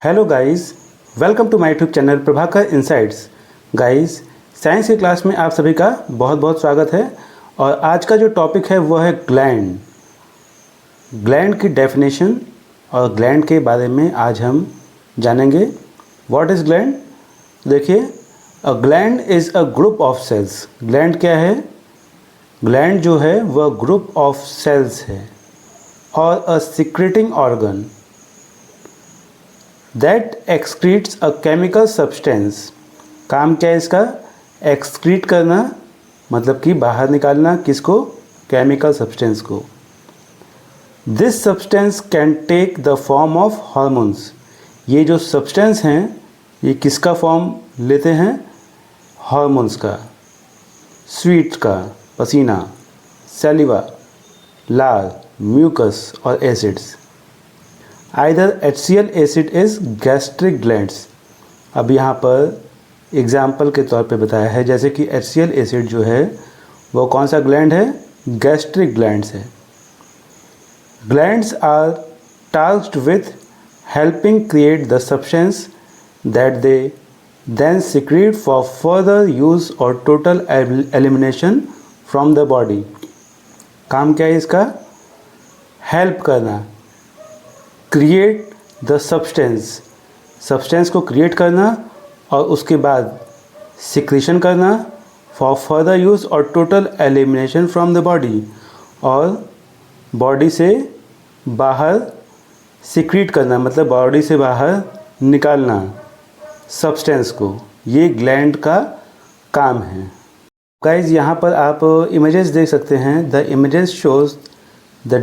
Hello guys, welcome to my YouTube channel Prabhakar insights. Guys, science की class में आप सभी का बहुत बहुत स्वागत है। और आज का जो टॉपिक है वो है ग्लैंड। ग्लैंड की डेफिनेशन और ग्लैंड के बारे में आज हम जानेंगे। What is gland? देखिए, a gland is a group of cells. Gland क्या है? ग्लैंड जो है वह ग्रुप ऑफ सेल्स है और a secreting organ that excretes a chemical substance. काम क्या है इसका? एक्सक्रीट करना, मतलब कि बाहर निकालना। किसको? केमिकल सब्सटेंस को। This substance can take the form of hormones. ये जो सब्सटेंस हैं ये किसका फॉर्म लेते हैं? हार्मोन्स का, स्वीट का, पसीना, सैलिवा, लार, म्यूकस और acids. Either HCl acid is gastric glands. अब यहाँ पर एग्जाम्पल के तौर पे बताया है, जैसे कि HCl एसिड जो है वो कौन सा ग्लैंड है? गैस्ट्रिक ग्लैंड्स है। Glands are tasked with helping create the substance that they then secrete for further use और total elimination from the body. काम क्या है इसका? हेल्प करना, क्रिएट द सब्सटेंस, सब्सटेंस को क्रिएट करना और उसके बाद सिक्रीशन करना फॉर फर्दर यूज़ और total elimination from the body, और बॉडी से बाहर सिक्रीट करना, मतलब बॉडी से बाहर निकालना सब्सटेंस को। ये ग्लैंड का काम है। गाइज, यहाँ पर आप इमेजेस देख सकते हैं। The images shows the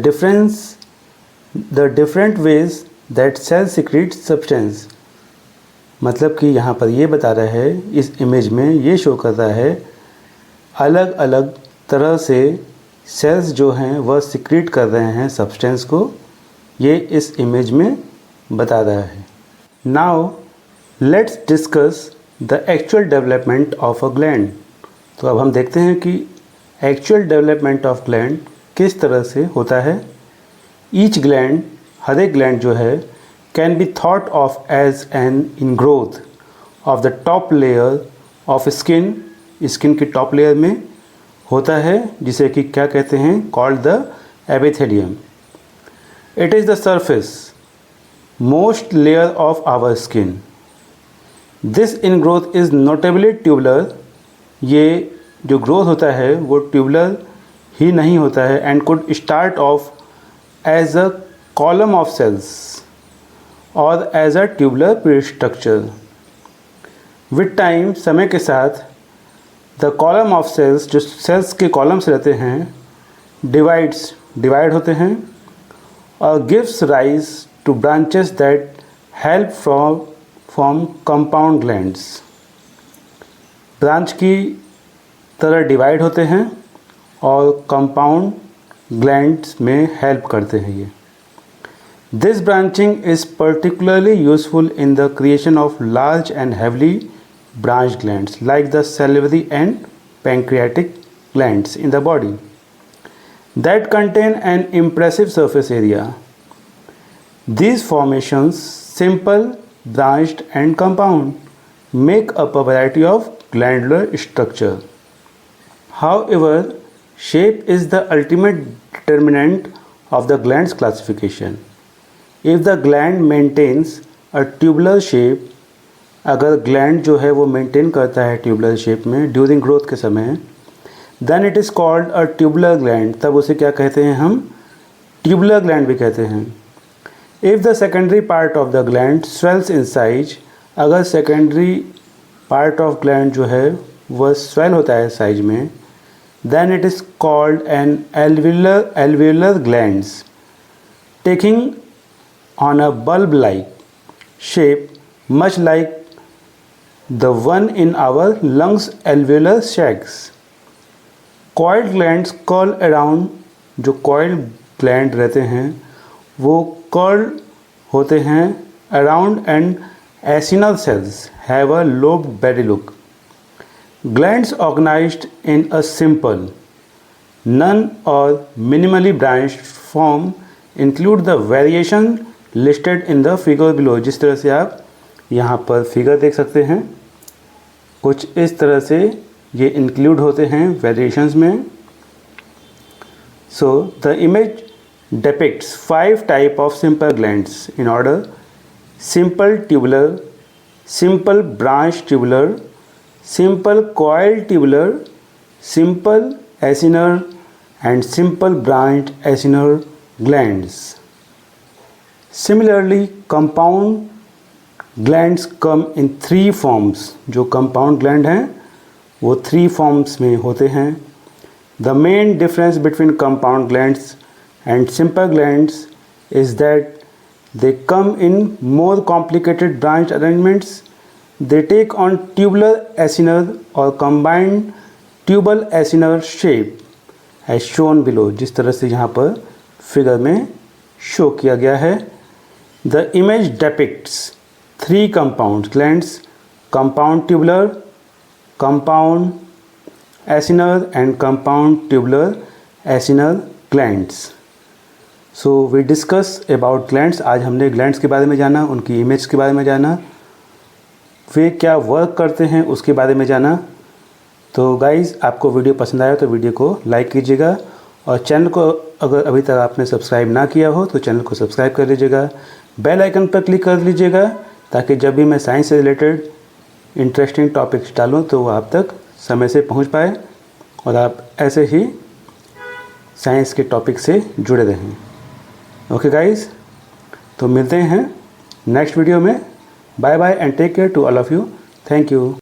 different ways that cell secrete substance. मतलब कि यहाँ पर ये बता रहा है, इस इमेज में ये शो कर रहा है अलग अलग तरह से सेल्स जो हैं वह सिक्रीट कर रहे हैं सब्सटेंस को। ये इस इमेज में बता रहा है। Now let's discuss the actual development of a gland. तो अब हम देखते हैं कि एक्चुअल डेवलपमेंट ऑफ ग्लैंड किस तरह से होता है। ईच ग्लैंड, हर एक ग्लैंड जो है, can be thought of as an ingrowth of the top layer of skin. Skin की टॉप लेयर में होता है, जिसे कि क्या कहते हैं? Called the epithelium. It is the surface most layer of our skin. This ingrowth is notably tubular. ये जो ग्रोथ होता है वो ट्यूबुलर ही नहीं होता है, and could start of as a column of cells or as a tubular structure. With time, समय के साथ, the column of cells, जो cells के columns रहते हैं, divide होते हैं और gives rise to branches that help form compound glands. Branch की तरह डिवाइड होते हैं और कंपाउंड ग्लैंड्स में हेल्प करते हैं ये। This branching is particularly useful in the creation of large and heavily branch glands like the salivary and pancreatic glands in the body that contain N impressive surface area. These formations, simple, branched and compound, make up a variety of glandular structure. However, shape is the ultimate determinant of the gland's classification. If the gland maintains a tubular shape, अगर gland जो है वो maintain करता है tubular shape में during growth के समय, then it is called a tubular gland. तब उसे क्या कहते हैं हम? ट्यूबुलर ग्लैंड भी कहते हैं। If the secondary part of the gland swells in size, अगर सेकेंडरी पार्ट ऑफ ग्लैंड जो है वह स्वेल होता है साइज में, then it is called an alveolar glands, taking on a bulb-like shape much like the one in our lungs alveolar sacs. Coiled glands curl around, जो coiled gland रहते हैं वो curl होते हैं around, and acinar cells have a lobed body look. Glands organized in a simple, none or minimally branched form include the variation listed in the figure below. जिस तरह से आप यहाँ पर फिगर देख सकते हैं, कुछ इस तरह से ये इंक्लूड होते हैं वेरिएशंस में। So the image depicts 5 type of simple glands in order: simple tubular, simple branch tubular, simple coil tubular, simple acinar and simple branch acinar glands. Similarly, compound glands come in 3 forms. जो compound gland हैं वो 3 forms में होते हैं. The main difference between compound glands and simple glands is that they come in more complicated branch arrangements. They take on tubular acinar or combined tubal acinar shape as shown below. जिस तरह से यहाँ पर figure में show किया गया है. The image depicts 3 compound glands: compound tubular, compound acinar and compound tubular acinar glands. So we discuss about glands. आज हमने ग्लैंड्स के बारे में जाना, उनकी इमेज के बारे में जाना, वे क्या वर्क करते हैं उसके बारे में जाना. तो गाइज़, आपको वीडियो पसंद आया तो वीडियो को लाइक कीजिएगा और चैनल को अगर अभी तक आपने सब्सक्राइब ना किया हो तो चैनल को सब्सक्राइब कर लीजिएगा. बेल आइकन पर क्लिक कर लीजिएगा ताकि जब भी मैं साइंस से रिलेटेड इंटरेस्टिंग टॉपिक्स डालूँ तो वो आप तक समय से पहुँच पाए और आप ऐसे ही साइंस के टॉपिक से जुड़े रहें. ओके गाइस, तो मिलते हैं नेक्स्ट वीडियो में. Bye bye and take care to all of you. Thank you.